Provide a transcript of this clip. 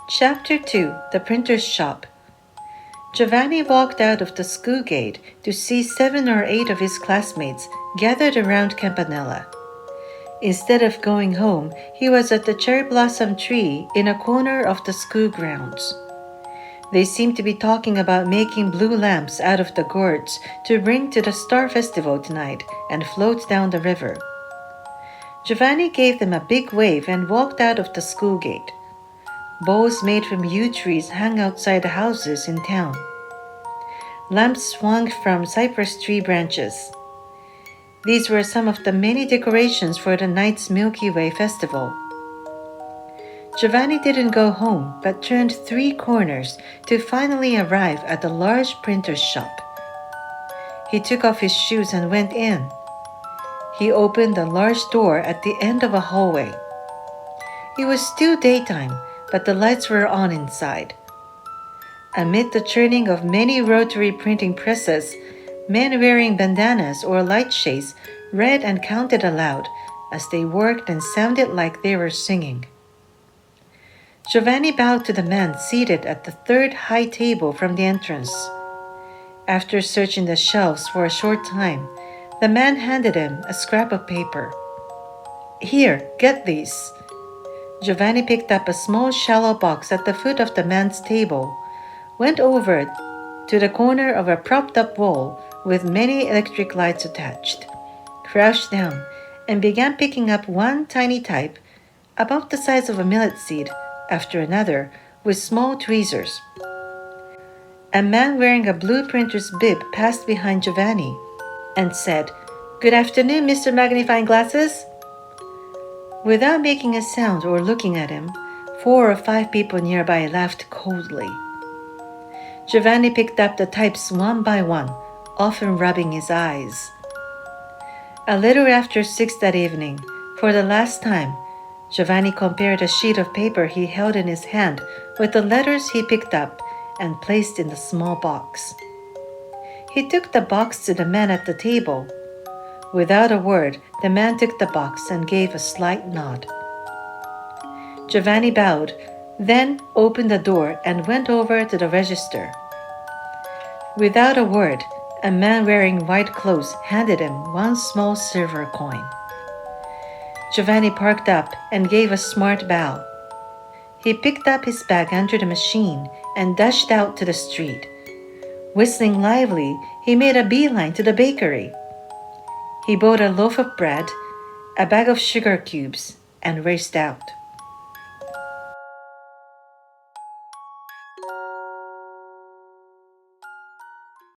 Chapter 2 The Printer's Shop. Giovanni walked out of the school gate to see 7 or 8 of his classmates gathered around Campanella. Instead of going home, he was at the cherry blossom tree in a corner of the school grounds. They seemed to be talking about making blue lamps out of the gourds to bring to the Star Festival tonight and float down the river. Giovanni gave them a big wave and walked out of the school gate. Bowls made from yew trees hung outside the houses in town. Lamps swung from cypress tree branches. These were some of the many decorations for the night's Milky Way festival. Giovanni didn't go home, but turned 3 corners to finally arrive at the large printer's shop. He took off his shoes and went in. He opened a large door at the end of a hallway. It was still daytime, but the lights were on inside. Amid the churning of many rotary printing presses, men wearing bandanas or light shades read and counted aloud as they worked and sounded like they were singing. Giovanni bowed to the man seated at the 3rd high table from the entrance. After searching the shelves for a short time, the man handed him a scrap of paper. "Here, get these." Giovanni picked up a small shallow box at the foot of the man's table, went over to the corner of a propped-up wall with many electric lights attached, crouched down, and began picking up one tiny type, about the size of a millet seed, after another, with small tweezers. A man wearing a blue printer's bib passed behind Giovanni and said, "Good afternoon, Mr. Magnifying Glasses." Without making a sound or looking at him, 4 or 5 people nearby laughed coldly. Giovanni picked up the types one by one, often rubbing his eyes. A little after 6 that evening, for the last time, Giovanni compared a sheet of paper he held in his hand with the letters he picked up and placed in the small box. He took the box to the man at the table. Without a word, the man took the box and gave a slight nod. Giovanni bowed, then opened the door and went over to the register. Without a word, a man wearing white clothes handed him one small silver coin. Giovanni parked up and gave a smart bow. He picked up his bag under the machine and dashed out to the street. Whistling lively, he made a beeline to the bakery. He bought a loaf of bread, a bag of sugar cubes, and raced out.